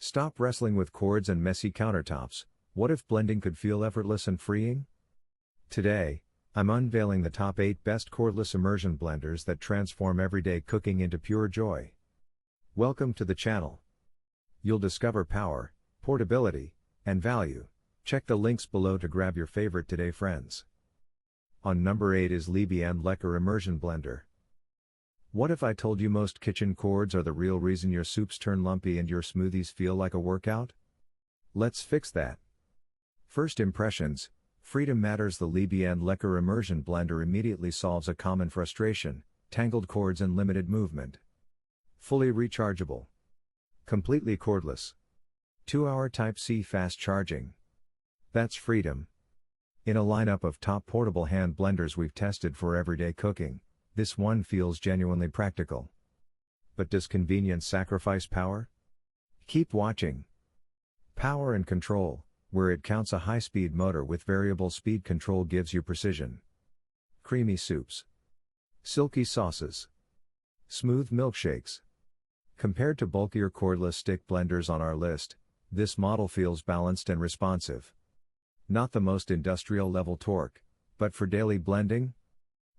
Stop wrestling with cords and messy countertops. What if blending could feel effortless and freeing? Today, I'm unveiling the top 8 best cordless immersion blenders that transform everyday cooking into pure joy. Welcome to the channel. You'll discover power, portability, and value. Check the links below to grab your favorite today, friends. On number 8 is Liebe&Lecker Immersion Blender. What if I told you most kitchen cords are the real reason your soups turn lumpy and your smoothies feel like a workout? Let's fix that. First impressions, freedom matters. The Liebe&Lecker Immersion Blender immediately solves a common frustration: tangled cords and limited movement. Fully rechargeable. Completely cordless. 2-hour Type-C fast charging. That's freedom. In a lineup of top portable hand blenders we've tested for everyday cooking, this one feels genuinely practical. But does convenience sacrifice power? Keep watching. Power and control, where it counts. A high-speed motor with variable speed control gives you precision. Creamy soups. Silky sauces. Smooth milkshakes. Compared to bulkier cordless stick blenders on our list, this model feels balanced and responsive. Not the most industrial level torque, but for daily blending,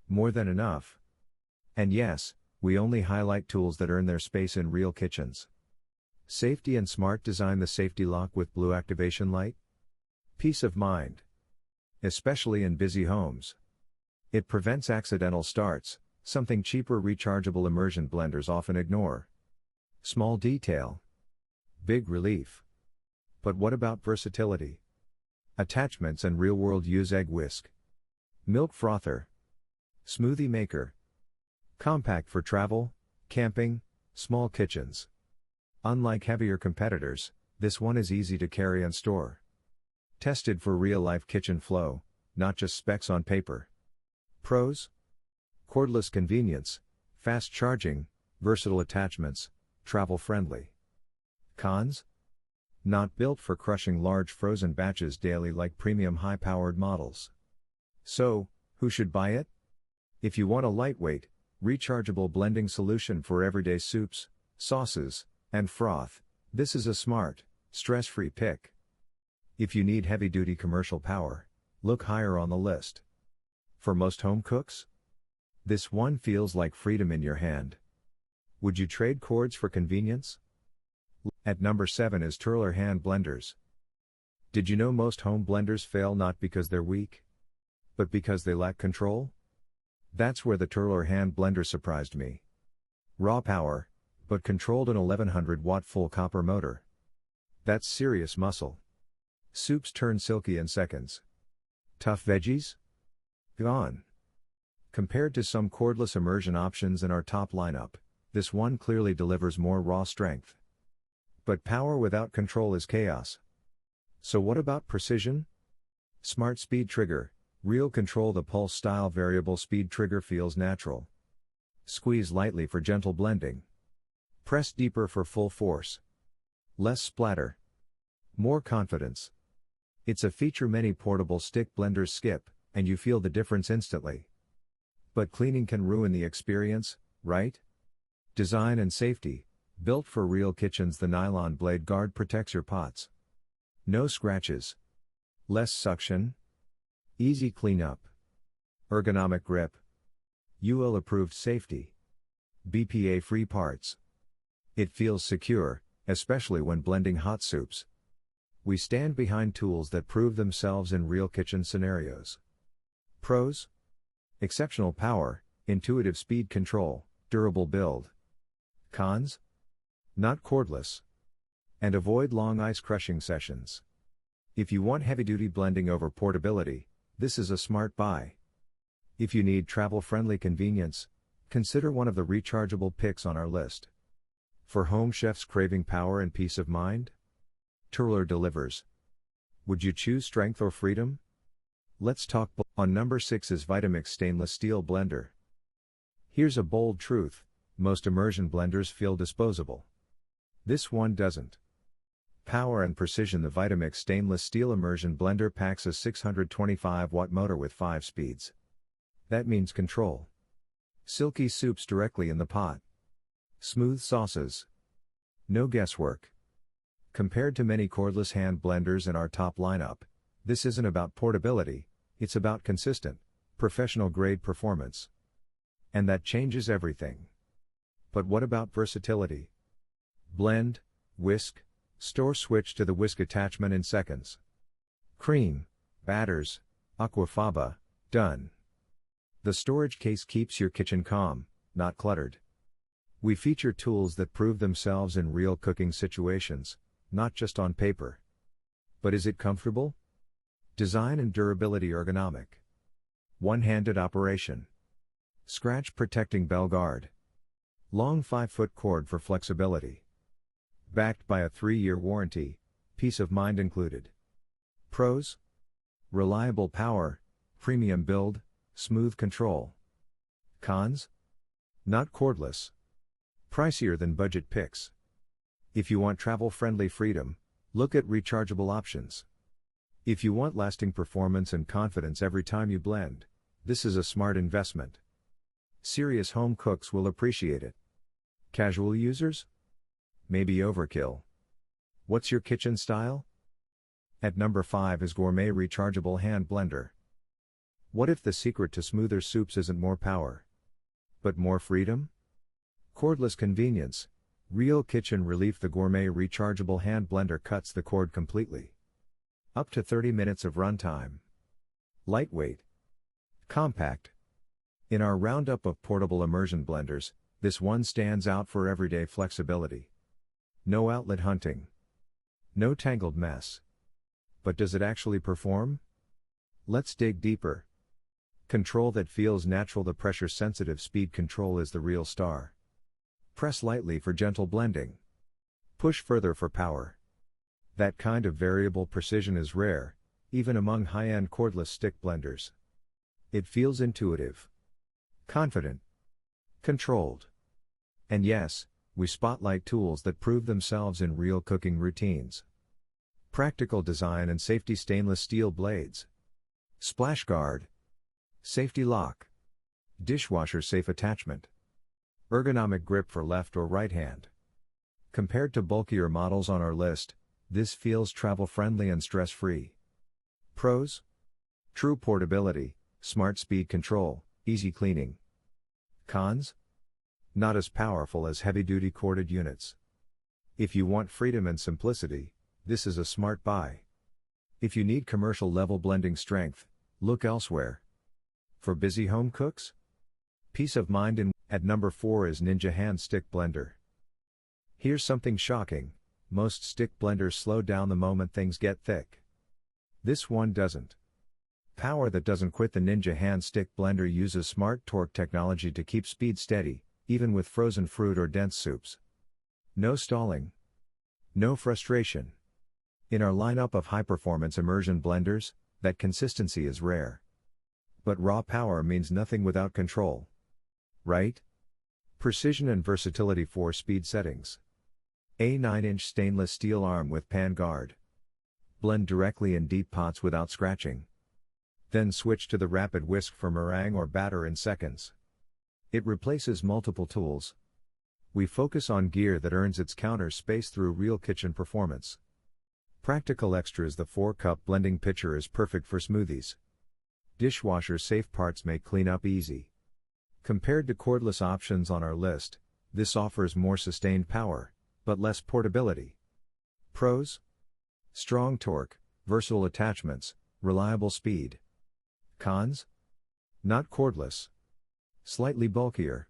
more than enough. And yes, we only highlight tools that earn their space in real kitchens. Safety and smart design. The safety lock with blue activation light. Peace of mind. Especially in busy homes. It prevents accidental starts, something cheaper rechargeable immersion blenders often ignore. Small detail. Big relief. But what about versatility? Attachments and real-world use. Egg whisk. Milk frother. Smoothie maker. Compact for travel, camping, small kitchens. Unlike heavier competitors, this one is easy to carry and store. Tested for real-life kitchen flow, not just specs on paper. Pros? Cordless convenience, fast charging, versatile attachments, travel-friendly. Cons? Not built for crushing large frozen batches daily like premium high-powered models. So, who should buy it? If you want a lightweight, rechargeable blending solution for everyday soups, sauces, and froth, this is a smart, stress-free pick. If you need heavy-duty commercial power, look higher on the list. For most home cooks, this one feels like freedom in your hand. Would you trade cords for convenience? At number 7 is Turelar hand blenders. Did you know most home blenders fail not because they're weak, but because they lack control? That's where the Turelar hand blender surprised me. Raw power, but controlled an 1100-watt full copper motor. That's serious muscle. Soups turn silky in seconds. Tough veggies? Gone. Compared to some cordless immersion options in our top lineup, this one clearly delivers more raw strength. But power without control is chaos. So what about precision? Smart speed trigger. Real control. The pulse style variable speed trigger feels natural. Squeeze lightly for gentle blending. Press deeper for full force. Less splatter. More confidence. It's a feature many portable stick blenders skip, and you feel the difference instantly. But cleaning can ruin the experience, right? Design and safety. Built for real kitchens. The nylon blade guard protects your pots. No scratches. Less suction. Easy cleanup. Ergonomic grip. UL approved safety. BPA free parts. It feels secure, especially when blending hot soups. We stand behind tools that prove themselves in real kitchen scenarios. Pros? Exceptional power, intuitive speed control, durable build. Cons? Not cordless. And avoid long ice crushing sessions. If you want heavy-duty blending over portability, this is a smart buy. If you need travel-friendly convenience, consider one of the rechargeable picks on our list. For home chefs craving power and peace of mind, Turelar delivers. Would you choose strength or freedom? Let's talk. On number 6 is Vitamix Stainless Steel Blender. Here's a bold truth: most immersion blenders feel disposable. This one doesn't. Power and precision. The Vitamix Stainless Steel Immersion Blender packs a 625-watt motor with 5 speeds. That means control. Silky soups directly in the pot. Smooth sauces. No guesswork. Compared to many cordless hand blenders in our top lineup, this isn't about portability, it's about consistent, professional-grade performance. And that changes everything. But what about versatility? Blend, whisk, store, switch to the whisk attachment in seconds. Cream, batters, aquafaba, done. The storage case keeps your kitchen calm, not cluttered. We feature tools that prove themselves in real cooking situations, not just on paper. But is it comfortable? Design and durability ergonomic. One-handed operation. Scratch protecting bell guard. Long 5-foot cord for flexibility. Backed by a 3-year warranty, peace of mind included. Pros? Reliable power, premium build, smooth control. Cons? Not cordless. Pricier than budget picks. If you want travel-friendly freedom, look at rechargeable options. If you want lasting performance and confidence every time you blend, this is a smart investment. Serious home cooks will appreciate it. Casual users? Maybe overkill. What's your kitchen style? At number 5 is Gourmet Rechargeable Hand Blender. What if the secret to smoother soups isn't more power, but more freedom? Cordless convenience, real kitchen relief. The Gourmet Rechargeable Hand Blender cuts the cord completely. Up to 30 minutes of runtime. Lightweight. Compact. In our roundup of portable immersion blenders, this one stands out for everyday flexibility. No outlet hunting. No tangled mess. But does it actually perform? Let's dig deeper. Control that feels natural. The pressure-sensitive speed control is the real star. Press lightly for gentle blending. Push further for power. That kind of variable precision is rare, even among high-end cordless stick blenders. It feels intuitive. Confident. Controlled. And yes, we spotlight tools that prove themselves in real cooking routines. Practical design and safety. Stainless steel blades. Splash guard. Safety lock. Dishwasher safe attachment. Ergonomic grip for left or right hand. Compared to bulkier models on our list, this feels travel-friendly and stress-free. Pros? True portability, smart speed control, easy cleaning. Cons? Not as powerful as heavy-duty corded units. If you want freedom and simplicity, this is a smart buy. If you need commercial-level blending strength, look elsewhere. For busy home cooks? Peace of mind. At number 4 is Ninja Hand Stick Blender. Here's something shocking. Most stick blenders slow down the moment things get thick. This one doesn't. Power that doesn't quit. The Ninja Hand Stick Blender uses smart torque technology to keep speed steady, even with frozen fruit or dense soups. No stalling. No frustration. In our lineup of high-performance immersion blenders, that consistency is rare. But raw power means nothing without control. Right? Precision and versatility. 4 speed settings. A 9-inch stainless steel arm with pan guard. Blend directly in deep pots without scratching. Then switch to the rapid whisk for meringue or batter in seconds. It replaces multiple tools. We focus on gear that earns its counter space through real kitchen performance. Practical extras. The 4-cup blending pitcher is perfect for smoothies. Dishwasher safe. Parts make cleanup easy. Compared to cordless options on our list, this offers more sustained power, but less portability. Pros? Strong torque, versatile attachments, reliable speed. Cons? Not cordless. Slightly bulkier.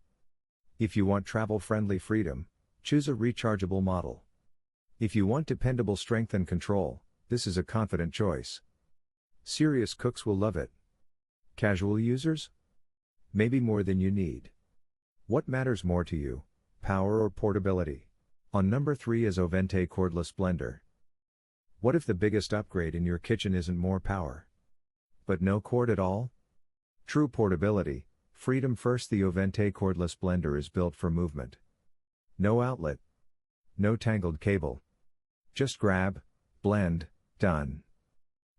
If you want travel-friendly freedom, choose a rechargeable model. If you want dependable strength and control, this is a confident choice. Serious cooks will love it. Casual users? Maybe more than you need. What matters more to you, power or portability? On number 3 is OVENTE Cordless Blender. What if the biggest upgrade in your kitchen isn't more power, but no cord at all? True portability, freedom first. The OVENTE Cordless Blender is built for movement. No outlet. No tangled cable. Just grab, blend, done.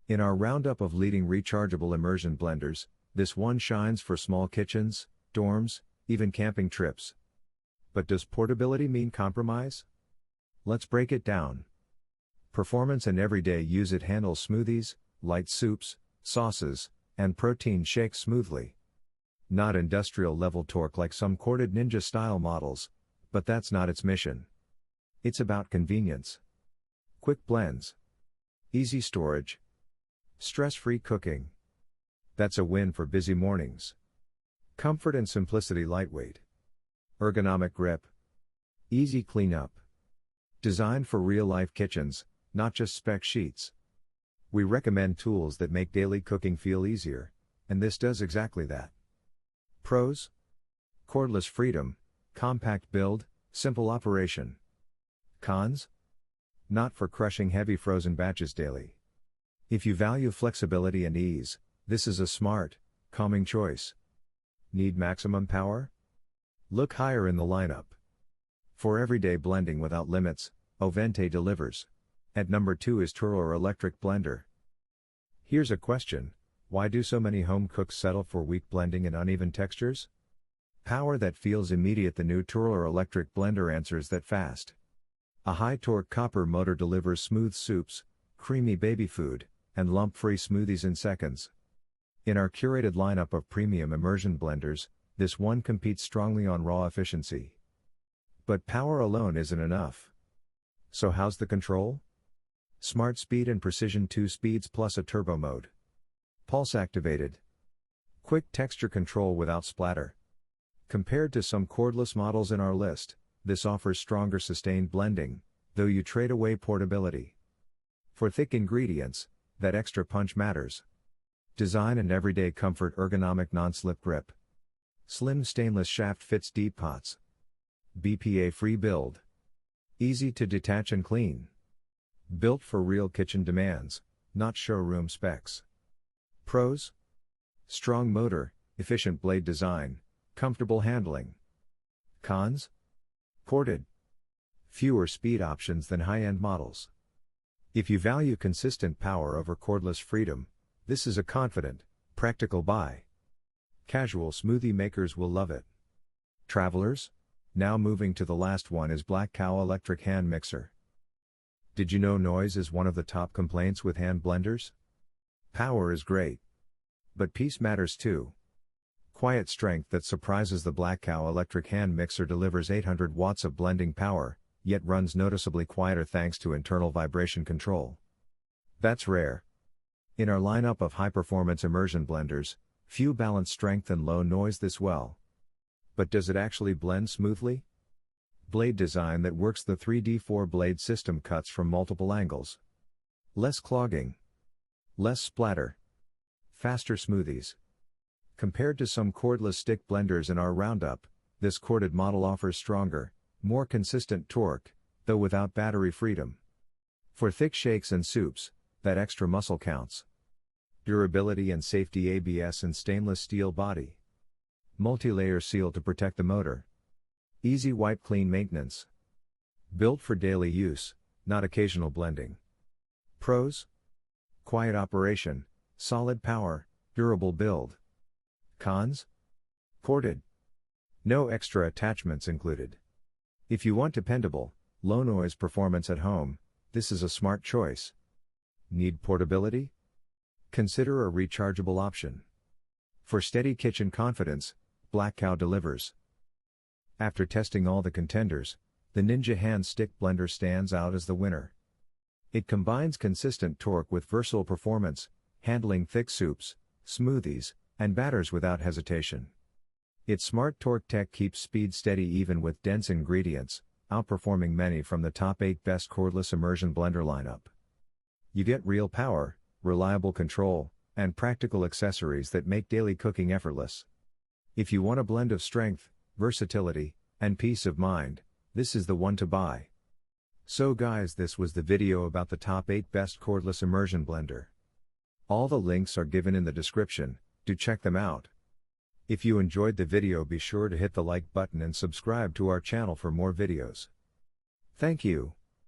In our roundup of leading rechargeable immersion blenders, this one shines for small kitchens, dorms, even camping trips. But does portability mean compromise? Let's break it down. Performance and everyday use. It handles smoothies, light soups, sauces, and protein shakes smoothly. Not industrial level torque like some corded Ninja style models, but that's not its mission. It's about convenience. Quick blends. Easy storage. Stress-free cooking. That's a win for busy mornings. Comfort and simplicity. Lightweight. Ergonomic grip. Easy cleanup. Designed for real-life kitchens, not just spec sheets. We recommend tools that make daily cooking feel easier, and this does exactly that. Pros: cordless freedom, compact build, simple operation. Cons: not for crushing heavy frozen batches daily. If you value flexibility and ease, this is a smart, calming choice. Need maximum power? Look higher in the lineup. For everyday blending without limits, OVENTE delivers. At number 2 is Turelar electric blender. Here's a question: why do so many home cooks settle for weak blending and uneven textures? Power that feels immediate. The new Turelar electric blender answers that fast. A high-torque copper motor delivers smooth soups, creamy baby food, and lump-free smoothies in seconds. In our curated lineup of premium immersion blenders, this one competes strongly on raw efficiency. But power alone isn't enough. So how's the control? Smart speed and precision, 2 speeds plus a turbo mode. Pulse activated. Quick texture control without splatter. Compared to some cordless models in our list, this offers stronger sustained blending, though you trade away portability. For thick ingredients, that extra punch matters. Design and everyday comfort. Ergonomic non-slip grip. Slim stainless shaft fits deep pots. BPA-free build. Easy to detach and clean. Built for real kitchen demands, not showroom specs. Pros: strong motor, efficient blade design, comfortable handling. Cons: corded. Fewer speed options than high-end models. If you value consistent power over cordless freedom, this is a confident, practical buy. Casual smoothie makers will love it. Travelers? Now moving to the last one is Blackcow electric hand mixer. Did you know noise is one of the top complaints with hand blenders? Power is great. But peace matters too. Quiet strength that surprises. The Blackcow electric hand mixer delivers 800 watts of blending power, yet runs noticeably quieter thanks to internal vibration control. That's rare. In our lineup of high-performance immersion blenders, few balance strength and low noise this well. But does it actually blend smoothly? Blade design that works. The 3D4 blade system cuts from multiple angles. Less clogging. Less splatter. Faster smoothies. Compared to some cordless stick blenders in our roundup, this corded model offers stronger, more consistent torque, though without battery freedom. For thick shakes and soups, that extra muscle counts. Durability and safety. ABS and stainless steel body. Multi-layer seal to protect the motor. Easy wipe clean maintenance. Built for daily use, not occasional blending. Pros: quiet operation, solid power, durable build. Cons: corded. No extra attachments included. If you want dependable, low noise performance at home, this is a smart choice. Need portability? Consider a rechargeable option. For steady kitchen confidence, Blackcow delivers. After testing all the contenders, the Ninja hand stick blender stands out as the winner. It combines consistent torque with versatile performance, handling thick soups, smoothies, and batters without hesitation. Its smart torque tech keeps speed steady even with dense ingredients, outperforming many from the top 8 best cordless immersion blender lineup. You get real power, reliable control, and practical accessories that make daily cooking effortless. If you want a blend of strength, versatility, and peace of mind, this is the one to buy. So guys, this was the video about the top 8 best cordless immersion blender. All the links are given in the description, do check them out. If you enjoyed the video, be sure to hit the like button and subscribe to our channel for more videos. Thank you.